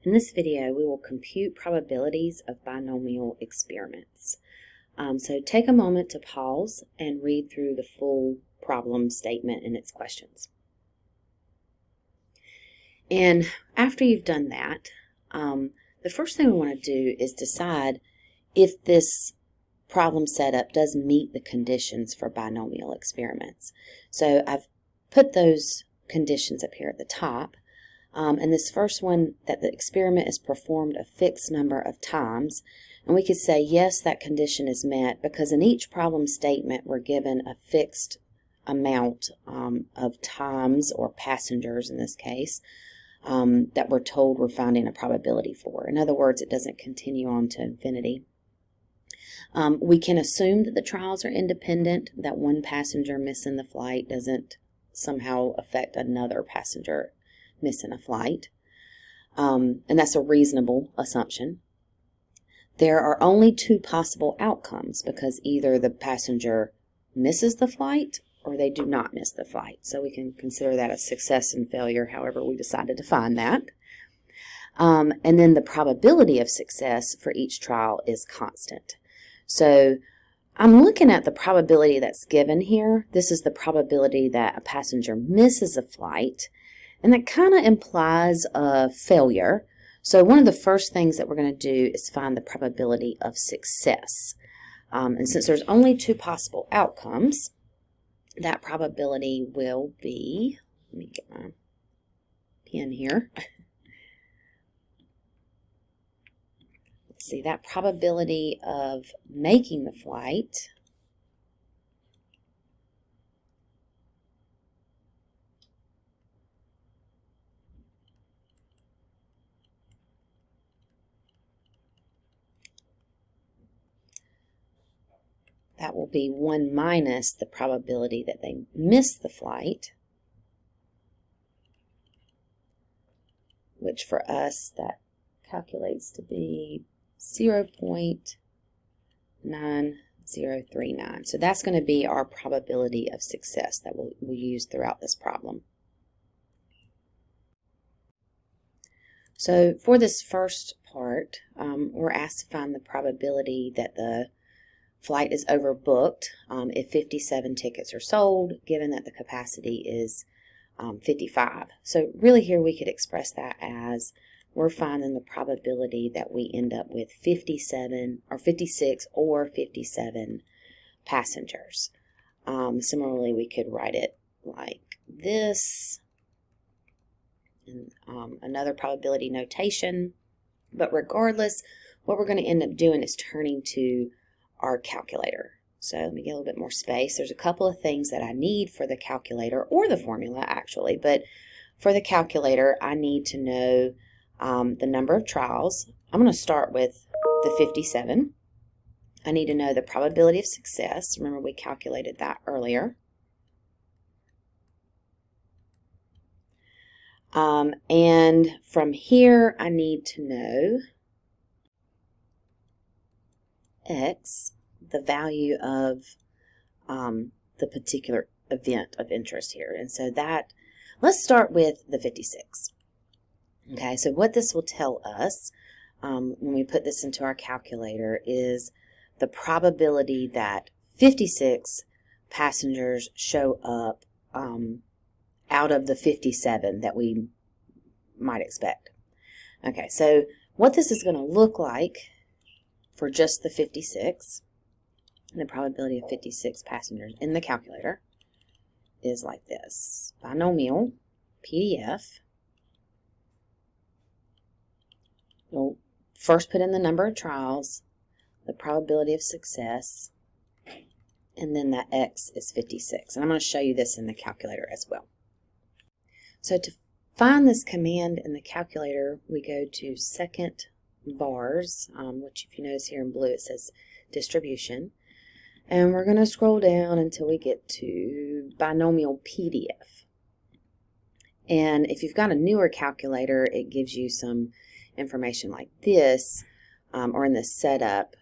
In this video, we will compute probabilities of binomial experiments. So take a moment to pause and read through the full problem statement and its questions. And after you've done that, the first thing we want to do is decide if this problem setup does meet the conditions for binomial experiments. So I've put those conditions up here at the top. And this first one, that the experiment is performed a fixed number of times. And we could say, yes, that condition is met because in each problem statement we're given a fixed amount of times, or passengers in this case, that we're told we're finding a probability for. In other words, it doesn't continue on to infinity. We can assume that the trials are independent, that one passenger missing the flight doesn't somehow affect another passenger missing a flight. And that's a reasonable assumption. There are only two possible outcomes because either the passenger misses the flight or they do not miss the flight. So we can consider that a success and failure, however we decide to define that. And then the probability of success for each trial is constant. So I'm looking at the probability that's given here. This is the probability that a passenger misses a flight, and that kind of implies a failure. So one of the first things that we're going to do is find the probability of success. And since there's only two possible outcomes, that probability will be, let me get my pen here. Let's see, that probability of making the flight that will be 1 minus the probability that they miss the flight, which for us that calculates to be 0.9039. So that's going to be our probability of success that we'll use throughout this problem. So for this first part, we're asked to find the probability that the flight is overbooked if 57 tickets are sold, given that the capacity is 55. So really here we could express that as we're finding the probability that we end up with 57 or 56 or 57 passengers. Similarly, we could write it like this, and another probability notation. But regardless, what we're going to end up doing is turning to our calculator. So let me get a little bit more space. There's a couple of things that I need for the calculator, or the formula actually, but for the calculator I need to know the number of trials. I'm going to start with the 57. I need to know the probability of success. Remember we calculated that earlier. And from here I need to know X, the value of the particular event of interest here. And so that, let's start with the 56. Okay, so what this will tell us when we put this into our calculator is the probability that 56 passengers show up out of the 57 that we might expect. Okay, so what this is going to look like for just the 56, the probability of 56 passengers in the calculator is like this. Binomial PDF. You'll first put in the number of trials, the probability of success, and then that X is 56. And I'm going to show you this in the calculator as well. So to find this command in the calculator, we go to second bars, which if you notice here in blue it says distribution, and we're going to scroll down until we get to Binomial PDF. And if you've got a newer calculator, it gives you some information like this, or in the setup.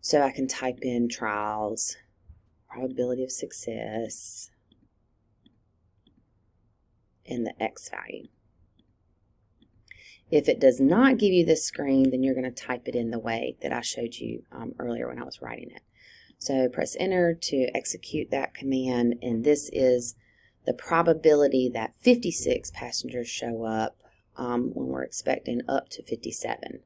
So I can type in trials, probability of success, and the X value. If it does not give you this screen, then you're going to type it in the way that I showed you earlier when I was writing it. So press enter to execute that command, and this is the probability that 56 passengers show up when we're expecting up to 57.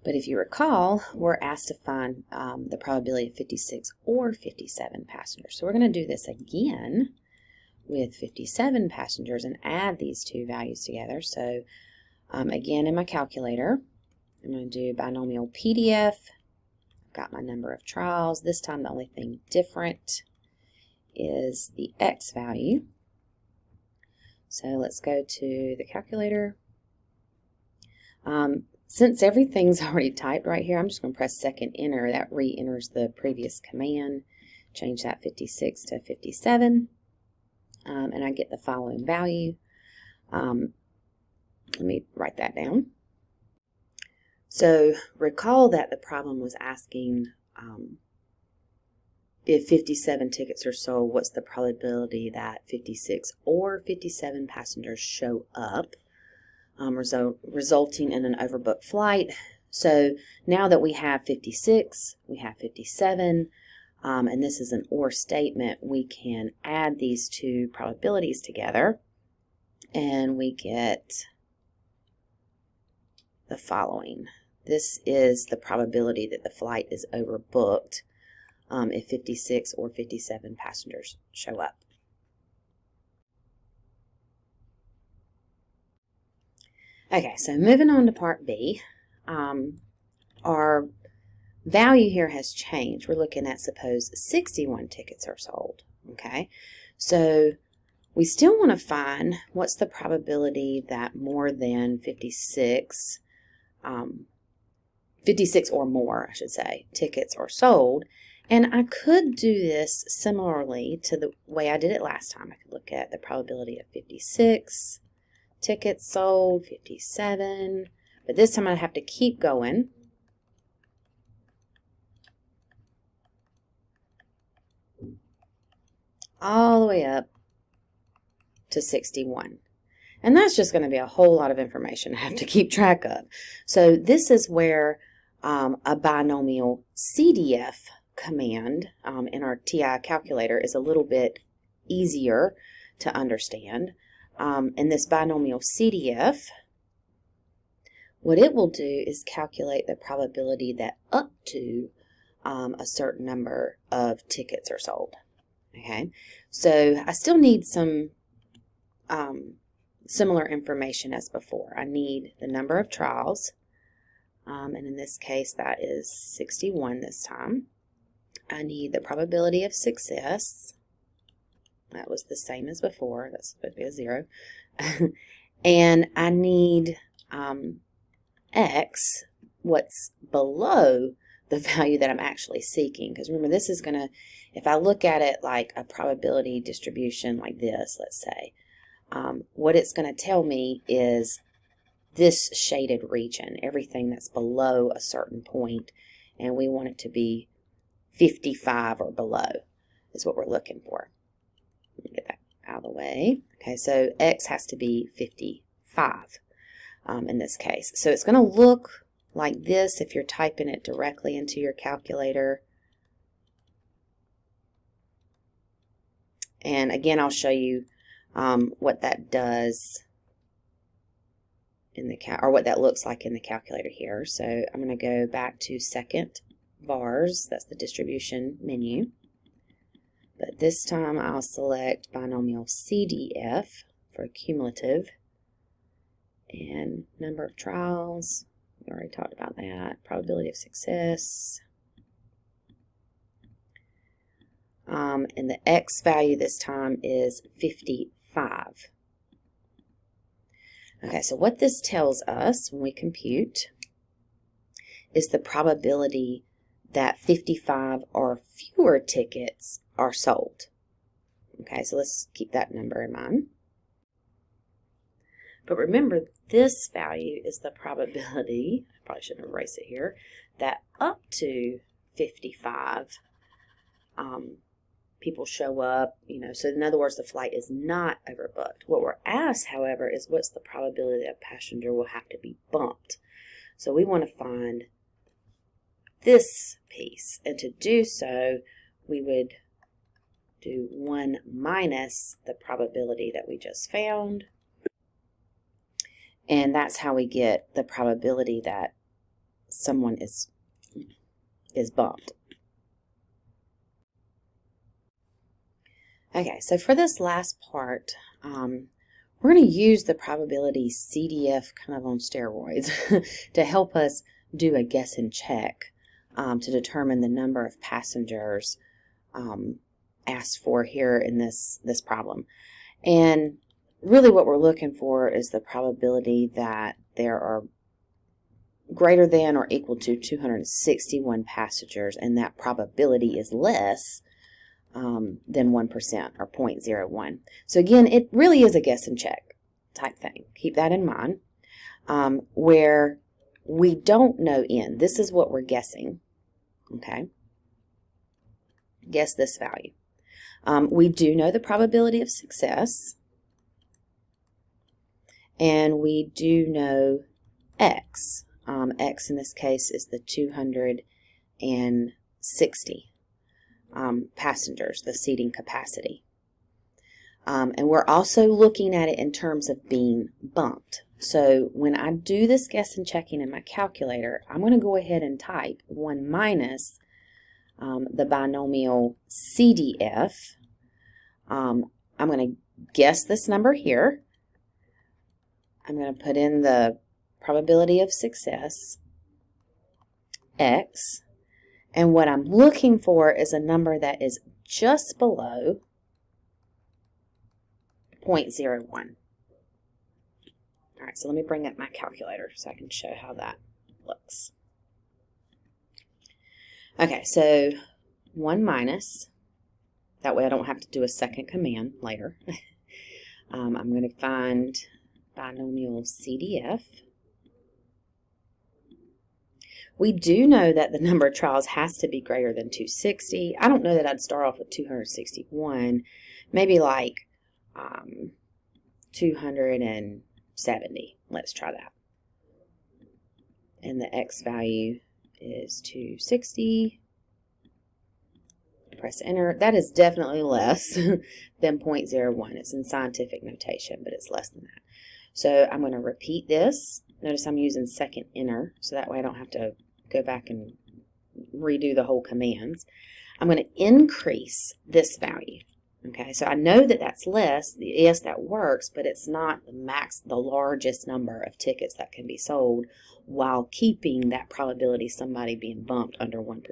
But if you recall, we're asked to find the probability of 56 or 57 passengers. So we're going to do this again with 57 passengers and add these two values together. So again, in my calculator, I'm going to do binomial PDF. I've got my number of trials. This time the only thing different is the X value. So let's go to the calculator. Since everything's already typed right here, I'm just going to press second enter. That re-enters the previous command. Change that 56 to 57. And I get the following value. Let me write that down. So recall that the problem was asking if 57 tickets are sold, what's the probability that 56 or 57 passengers show up, resulting in an overbooked flight. So now that we have 56, we have 57, and this is an or statement, we can add these two probabilities together, and we get the following. This is the probability that the flight is overbooked if 56 or 57 passengers show up. Okay, so moving on to part B, our value here has changed. We're looking at, suppose 61 tickets are sold. Okay, so we still want to find what's the probability that more than 56 or more, I should say, tickets are sold. And I could do this similarly to the way I did it last time. I could look at the probability of 56 tickets sold, 57, but this time I have to keep going. All the way up to 61. And that's just going to be a whole lot of information I have to keep track of. So this is where a binomial CDF command in our TI calculator is a little bit easier to understand. In this binomial CDF, what it will do is calculate the probability that up to a certain number of tickets are sold. Okay, so I still need some similar information as before. I need the number of trials, and in this case that is 61 this time. I need the probability of success. That was the same as before. That's supposed to be a 0. And I need X, what's below the value that I'm actually seeking. Because remember, this is going to, if I look at it like a probability distribution like this, let's say, what it's going to tell me is this shaded region, everything that's below a certain point, and we want it to be 55 or below is what we're looking for. Let me get that out of the way. Okay, so X has to be 55 in this case. So it's going to look like this if you're typing it directly into your calculator. And again, I'll show you what that does in the or what that looks like in the calculator here. So I'm going to go back to second bars. That's the distribution menu. But this time I'll select binomial CDF for cumulative. And number of trials, we already talked about that. Probability of success. And the X value this time is 55. Okay, so what this tells us when we compute is the probability that 55 or fewer tickets are sold. Okay, so let's keep that number in mind. But remember, this value is the probability, I probably shouldn't erase it here, that up to 55 people show up, so in other words, the flight is not overbooked. What we're asked, however, is what's the probability that a passenger will have to be bumped. So we want to find this piece, and to do so, we would do 1 minus the probability that we just found, and that's how we get the probability that someone is bumped. Okay, so for this last part, we're going to use the probability CDF kind of on steroids to help us do a guess and check to determine the number of passengers asked for here in this problem. And really what we're looking for is the probability that there are greater than or equal to 261 passengers, and that probability is less than 1% or 0.01. So again, it really is a guess and check type thing. Keep that in mind. Where we don't know n, this is what we're guessing. Okay? Guess this value. We do know the probability of success, and we do know x. X in this case is the 260 passengers, the seating capacity. And we're also looking at it in terms of being bumped. So when I do this guess and checking in my calculator, I'm going to go ahead and type 1 minus the binomial CDF. I'm going to guess this number here. I'm going to put in the probability of success, x, and what I'm looking for is a number that is just below 0.01. All right, so let me bring up my calculator so I can show how that looks. Okay, so 1 minus, that way I don't have to do a second command later. I'm going to find binomial CDF. We do know that the number of trials has to be greater than 260. I don't know that I'd start off with 261, maybe like 270. Let's try that. And the x value is 260. Press enter. That is definitely less than 0.01. It's in scientific notation, but it's less than that. So I'm going to repeat this. Notice I'm using second enter, so that way I don't have to go back and redo the whole commands. I'm going to increase this value. Okay, so I know that that's less. Yes, that works, but it's not the largest number of tickets that can be sold while keeping that probability of somebody being bumped under 1%.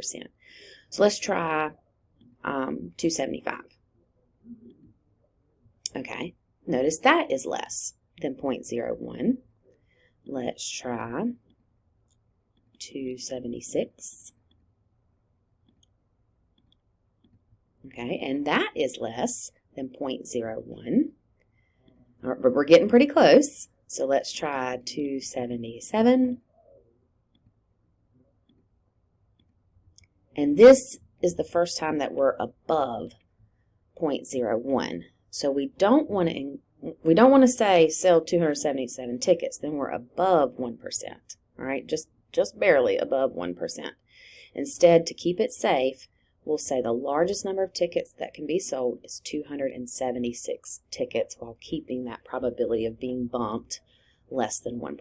So let's try 275. Okay, notice that is less than 0.01. Let's try 276. Okay, and that is less than 0.01. But we're getting pretty close. So let's try 277. And this is the first time that we're above 0.01. So we don't want to say sell 277 tickets, then we're above 1%. All right, just barely above 1%. Instead, to keep it safe, we'll say the largest number of tickets that can be sold is 276 tickets while keeping that probability of being bumped less than 1%.